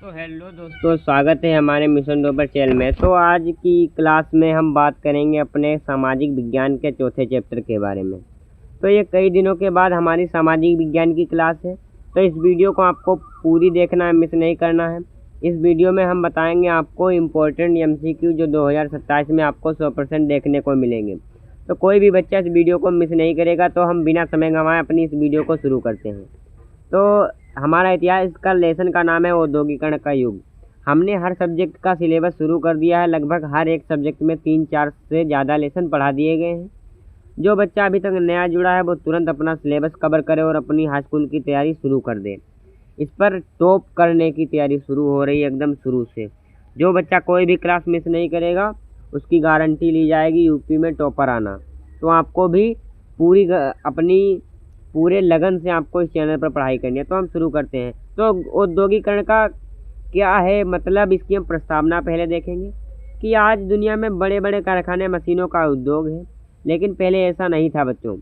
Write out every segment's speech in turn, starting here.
तो हेलो दोस्तों, स्वागत है हमारे मिशन डोबर चैनल में। तो आज की क्लास में हम बात करेंगे अपने सामाजिक विज्ञान के चौथे चैप्टर के बारे में। तो ये कई दिनों के बाद हमारी सामाजिक विज्ञान की क्लास है, तो इस वीडियो को आपको पूरी देखना है, मिस नहीं करना है। इस वीडियो में हम बताएंगे आपको इम्पोर्टेंट MCQ जो 2027 में आपको 100% देखने को मिलेंगे। तो कोई भी बच्चा इस वीडियो को मिस नहीं करेगा। तो हम बिना समय गंवाए अपनी इस वीडियो को शुरू करते हैं। तो हमारा इतिहास का लेसन का नाम है औद्योगिकरण का युग। हमने हर सब्जेक्ट का सिलेबस शुरू कर दिया है। लगभग हर एक सब्जेक्ट में 3-4 से ज़्यादा लेसन पढ़ा दिए गए हैं। जो बच्चा अभी तक नया जुड़ा है वो तुरंत अपना सिलेबस कवर करे और अपनी हाई स्कूल की तैयारी शुरू कर दे। इस पर टॉप करने की तैयारी शुरू हो रही है एकदम शुरू से। जो बच्चा कोई भी क्लास मिस नहीं करेगा उसकी गारंटी ली जाएगी यूपी में टॉपर आना। तो आपको भी अपनी पूरे लगन से आपको इस चैनल पर पढ़ाई करनी है। तो हम शुरू करते हैं। तो औद्योगिकरण का क्या है मतलब, इसकी हम प्रस्तावना पहले देखेंगे कि आज दुनिया में बड़े बड़े कारखाने मशीनों का उद्योग है। लेकिन पहले ऐसा नहीं था बच्चों।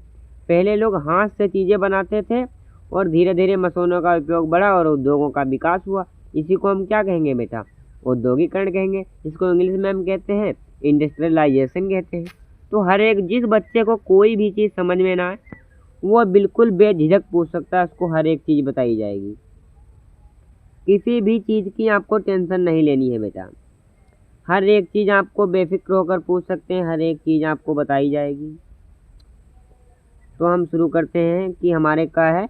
पहले लोग हाथ से चीज़ें बनाते थे और धीरे धीरे मशीनों का उपयोग बढ़ा और उद्योगों का विकास हुआ। इसी को हम क्या कहेंगे बेटा? औद्योगिकरण कहेंगे। इसको इंग्लिश में हम कहते हैं इंडस्ट्रियलाइजेशन कहते हैं। तो हर एक जिस बच्चे को कोई भी चीज़ समझ में ना आए वो बिल्कुल बेझिझक पूछ सकता है, उसको हर एक चीज़ बताई जाएगी। किसी भी चीज़ की आपको टेंशन नहीं लेनी है बेटा। हर एक चीज़ आपको बेफिक्र होकर पूछ सकते हैं, हर एक चीज़ आपको बताई जाएगी। तो हम शुरू करते हैं कि हमारे का है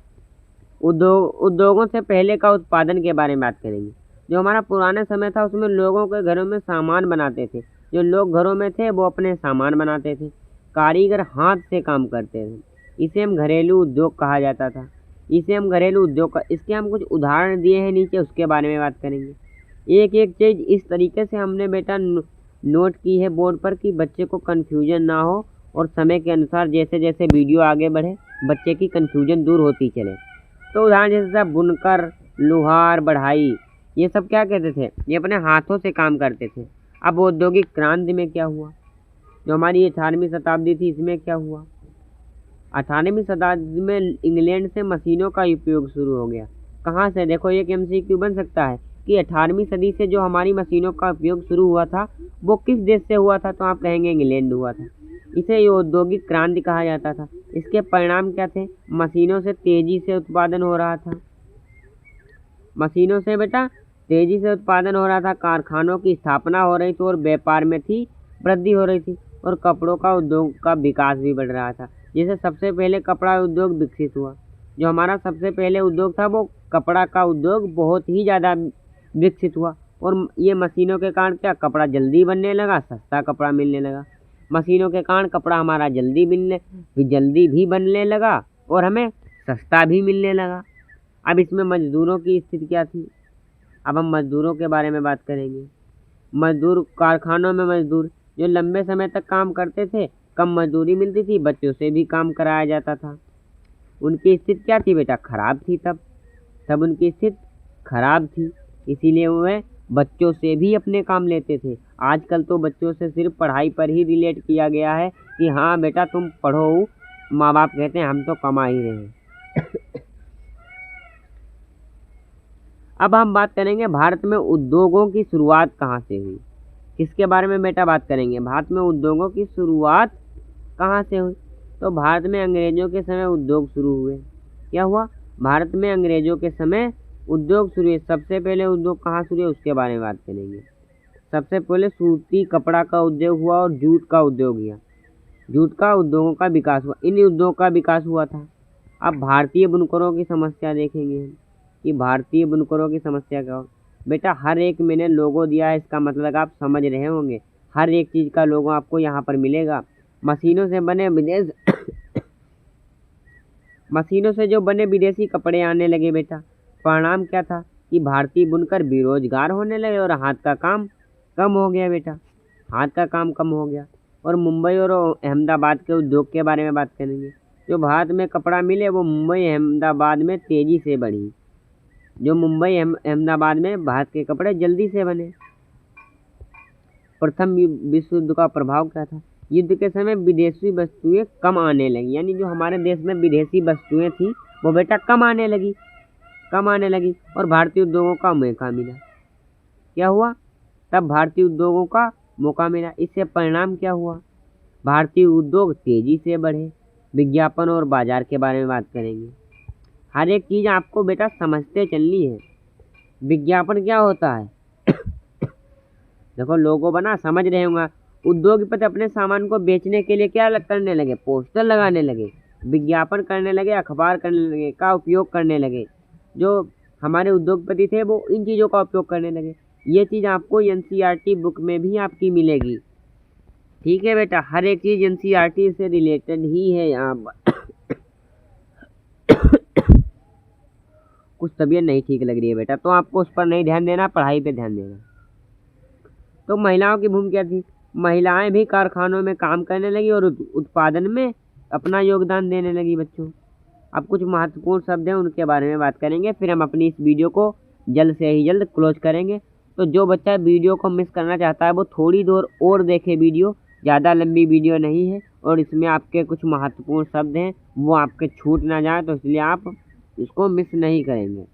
उद्योगों से पहले का उत्पादन के बारे में बात करेंगे। जो हमारा पुराना समय था उसमें लोगों के घरों में सामान बनाते थे। जो लोग घरों में थे वो अपने सामान बनाते थे। कारीगर हाथ से काम करते थे। इसे हम घरेलू उद्योग कहा जाता था। इसके हम कुछ उदाहरण दिए हैं नीचे, उसके बारे में बात करेंगे। एक एक चीज़ इस तरीके से हमने बेटा नोट की है बोर्ड पर कि बच्चे को कन्फ्यूजन ना हो और समय के अनुसार जैसे जैसे वीडियो आगे बढ़े बच्चे की कन्फ्यूजन दूर होती चले। तो उदाहरण जैसे बुनकर, लोहार, बढ़ाई, ये सब क्या कहते थे? ये अपने हाथों से काम करते थे। अब औद्योगिक क्रांति में क्या हुआ? जो हमारी 18वीं शताब्दी थी इसमें क्या हुआ? 18वीं शताब्दी में इंग्लैंड से मशीनों का उपयोग शुरू हो गया। कहाँ से? देखो एक MCQ बन सकता है कि 18वीं सदी से जो हमारी मशीनों का उपयोग शुरू हुआ था वो किस देश से हुआ था? तो आप कहेंगे इंग्लैंड हुआ था। इसे औद्योगिक क्रांति कहा जाता था। इसके परिणाम क्या थे? मशीनों से तेजी से उत्पादन हो रहा था। मशीनों से बेटा तेजी से उत्पादन हो रहा था, कारखानों की स्थापना हो रही थी और व्यापार में वृद्धि हो रही थी और कपड़ों का उद्योग का विकास भी बढ़ रहा था। जैसे सबसे पहले कपड़ा उद्योग विकसित हुआ। जो हमारा सबसे पहले उद्योग था वो कपड़ा का उद्योग बहुत ही ज़्यादा विकसित हुआ और ये मशीनों के कारण क्या कपड़ा जल्दी बनने लगा, सस्ता कपड़ा मिलने लगा। मशीनों के कारण कपड़ा हमारा जल्दी भी बनने लगा और हमें सस्ता भी मिलने लगा। अब इसमें मजदूरों की स्थिति क्या थी? अब हम मजदूरों के बारे में बात करेंगे। मजदूर, कारखानों में मजदूर जो लंबे समय तक काम करते थे, कम मजदूरी मिलती थी, बच्चों से भी काम कराया जाता था। उनकी स्थिति क्या थी बेटा? खराब थी। तब उनकी स्थिति खराब थी, इसीलिए वह बच्चों से भी अपने काम लेते थे। आजकल तो बच्चों से सिर्फ पढ़ाई पर ही रिलेट किया गया है कि हाँ बेटा तुम पढ़ो, माँ बाप कहते हैं हम तो कमा ही रहे हैं। अब हम बात करेंगे भारत में उद्योगों की शुरुआत कहाँ से हुई। किसके बारे में बेटा बात करेंगे? भारत में उद्योगों की शुरुआत कहाँ से हुई? तो भारत में अंग्रेजों के समय उद्योग शुरू हुए। क्या हुआ? भारत में अंग्रेजों के समय उद्योग शुरू हुए। सबसे पहले उद्योग कहाँ शुरू हुए उसके बारे में बात करेंगे। सबसे पहले सूती कपड़ा का उद्योग हुआ और जूट का उद्योग हुआ। जूट का उद्योगों का विकास हुआ, इन उद्योग का विकास हुआ था। अब भारतीय बुनकरों की समस्या देखेंगे हम कि भारतीय बुनकरों की समस्या क्या हो। बेटा हर एक मैंने लोगो दिया है, इसका मतलब आप समझ रहे होंगे। हर एक चीज़ का लोगो आपको यहाँ पर मिलेगा। मशीनों से जो बने विदेशी कपड़े आने लगे बेटा, परिणाम क्या था कि भारतीय बुनकर बेरोजगार होने लगे और हाथ का काम कम हो गया बेटा। हाथ का काम कम हो गया। और मुंबई और अहमदाबाद के उद्योग के बारे में बात करेंगे। जो भारत में कपड़ा मिले वो मुंबई अहमदाबाद में तेज़ी से बढ़ी। जो मुंबई अहमदाबाद में भारत के कपड़े जल्दी से बने। प्रथम विश्व युद्ध का प्रभाव क्या था? युद्ध के समय विदेशी वस्तुएं कम आने लगी, यानी जो हमारे देश में विदेशी वस्तुएं थी वो बेटा कम आने लगी और भारतीय उद्योगों का मौका मिला। क्या हुआ, तब भारतीय उद्योगों का मौका मिला। इससे परिणाम क्या हुआ, भारतीय उद्योग तेजी से बढ़े। विज्ञापन और बाजार के बारे में बात करेंगे। हर एक चीज़ आपको बेटा समझते चलनी है। विज्ञापन क्या होता है देखो लोगों बना समझ रहे होंगे, उद्योगपति अपने सामान को बेचने के लिए क्या करने लगे, पोस्टर लगाने लगे, विज्ञापन करने लगे, अखबार करने लगे, का उपयोग करने लगे। जो हमारे उद्योगपति थे वो इन चीज़ों का उपयोग करने लगे। ये चीज़ आपको एनसीईआरटी बुक में भी आपकी मिलेगी। ठीक है बेटा, हर एक चीज़ एनसीईआरटी से रिलेटेड ही है यहाँ पर। कुछ तबीयत नहीं ठीक लग रही है बेटा, तो आपको उस पर नहीं ध्यान देना, पढ़ाई पे ध्यान देना। तो महिलाओं की भूमिका थी, महिलाएं भी कारखानों में काम करने लगी और उत्पादन में अपना योगदान देने लगी बच्चों। अब कुछ महत्वपूर्ण शब्द हैं उनके बारे में बात करेंगे, फिर हम अपनी इस वीडियो को जल्द से ही जल्द क्लोज करेंगे। तो जो बच्चा वीडियो को मिस करना चाहता है वो थोड़ी देर और देखे वीडियो, ज़्यादा लंबी वीडियो नहीं है और इसमें आपके कुछ महत्वपूर्ण शब्द हैं वो आपके छूट ना जाए, तो इसलिए आप इसको मिस नहीं करेंगे।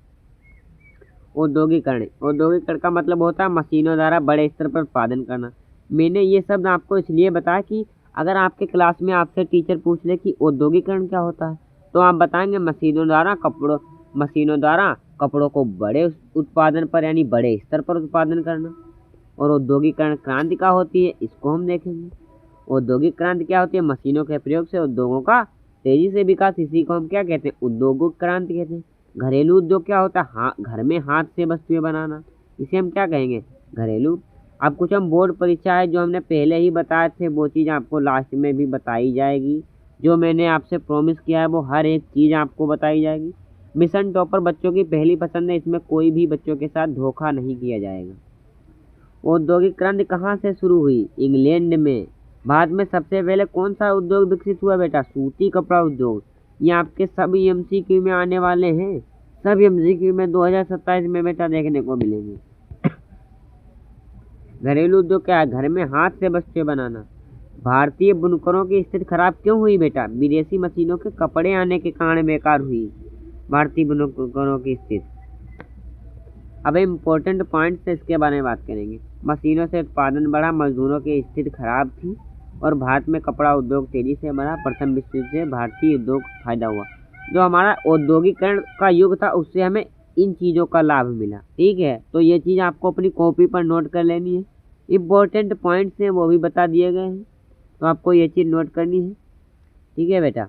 औद्योगिकरण, औद्योगिकरण का मतलब होता है मशीनों द्वारा बड़े स्तर पर उत्पादन करना। मैंने ये शब्द आपको इसलिए बताया कि अगर आपके क्लास में आपसे टीचर पूछ ले कि औद्योगिकरण क्या होता है, तो आप बताएंगे मशीनों द्वारा कपड़ों को बड़े उत्पादन पर यानी बड़े स्तर पर उत्पादन करना। और औद्योगिकरण क्रांति क्या होती है, इसको हम देखेंगे। औद्योगिक क्रांति क्या होती है, मशीनों के प्रयोग से उद्योगों का तेजी से विकास, इसी को हम क्या कहते हैं, उद्योगिक क्रांति कहते हैं। घरेलू उद्योग क्या होता है, घर में हाथ से वस्तुएं बनाना, इसे हम क्या कहेंगे, घरेलू। अब कुछ हम बोर्ड परीक्षा है जो हमने पहले ही बताए थे, वो चीज़ आपको लास्ट में भी बताई जाएगी। जो मैंने आपसे प्रॉमिस किया है वो हर एक चीज़ आपको बताई जाएगी। मिशन टॉपर बच्चों की पहली पसंद है, इसमें कोई भी बच्चों के साथ धोखा नहीं किया जाएगा। औद्योगिक क्रांति कहाँ से शुरू हुई, इंग्लैंड में। भारत में सबसे पहले कौन सा उद्योग विकसित हुआ बेटा, सूती कपड़ा उद्योग। ये आपके सभी एमसीक्यू में आने वाले हैं, सभी एमसीक्यू में 2027 में बेटा देखने को मिलेंगे। घरेलू उद्योग क्या है, घर में हाथ से वस्तुएं बनाना। भारतीय बुनकरों की स्थिति खराब क्यों हुई बेटा, विदेशी मशीनों के कपड़े आने के कारण बेकार हुई भारतीय बुनकरों की स्थिति। अब इम्पोर्टेंट पॉइंट्स है, इसके बारे में बात करेंगे। मशीनों से उत्पादन बढ़ा, मजदूरों की स्थिति खराब थी और भारत में कपड़ा उद्योग तेजी से बढ़ा। प्रथम विश्व युद्ध से भारतीय उद्योग फायदा हुआ। जो हमारा औद्योगिकरण का युग था उससे हमें इन चीज़ों का लाभ मिला। ठीक है, तो ये चीज़ आपको अपनी कॉपी पर नोट कर लेनी है। इम्पोर्टेंट पॉइंट्स हैं वो भी बता दिए गए हैं, तो आपको ये चीज़ नोट करनी है। ठीक है बेटा,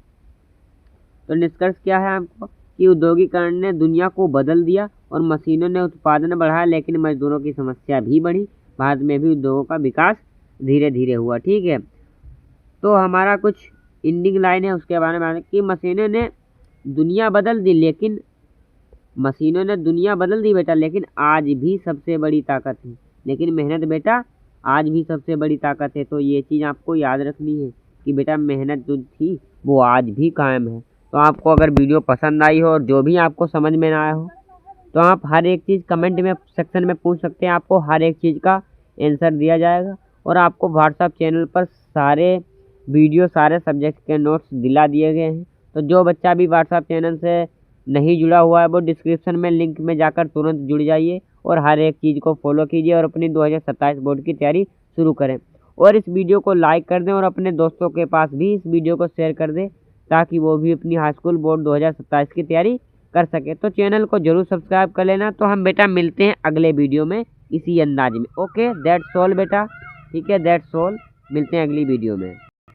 तो निष्कर्ष क्या है आपको कि औद्योगिकरण ने दुनिया को बदल दिया और मशीनों ने उत्पादन बढ़ाया, लेकिन मजदूरों की समस्या भी बढ़ी। भारत में भी उद्योगों का विकास धीरे धीरे हुआ। ठीक है, तो हमारा कुछ एंडिंग लाइन है उसके बारे में कि मशीनों ने दुनिया बदल दी, लेकिन मशीनों ने दुनिया बदल दी बेटा, लेकिन आज भी सबसे बड़ी ताकत है। लेकिन मेहनत बेटा आज भी सबसे बड़ी ताकत है। तो ये चीज़ आपको याद रखनी है कि बेटा मेहनत जो थी वो आज भी कायम है। तो आपको अगर वीडियो पसंद आई हो और जो भी आपको समझ में ना आया हो तो आप हर एक चीज़ कमेंट में सेक्शन में पूछ सकते हैं, आपको हर एक चीज़ का आंसर दिया जाएगा। और आपको व्हाट्सएप चैनल पर सारे वीडियो सारे सब्जेक्ट के नोट्स दिला दिए गए हैं। तो जो बच्चा भी व्हाट्सएप चैनल से नहीं जुड़ा हुआ है वो डिस्क्रिप्शन में लिंक में जाकर तुरंत जुड़ जाइए और हर एक चीज़ को फॉलो कीजिए और अपनी 2027 बोर्ड की तैयारी शुरू करें। और इस वीडियो को लाइक कर दें और अपने दोस्तों के पास भी इस वीडियो को शेयर कर दें ताकि वो भी अपनी हाई स्कूल बोर्ड 2027 की तैयारी कर सके। तो चैनल को जरूर सब्सक्राइब कर लेना। तो हम बेटा मिलते हैं अगले वीडियो में इसी अंदाज में। ओके, दैट्स ऑल बेटा। ठीक है, दैट्स ऑल, मिलते हैं अगली वीडियो में।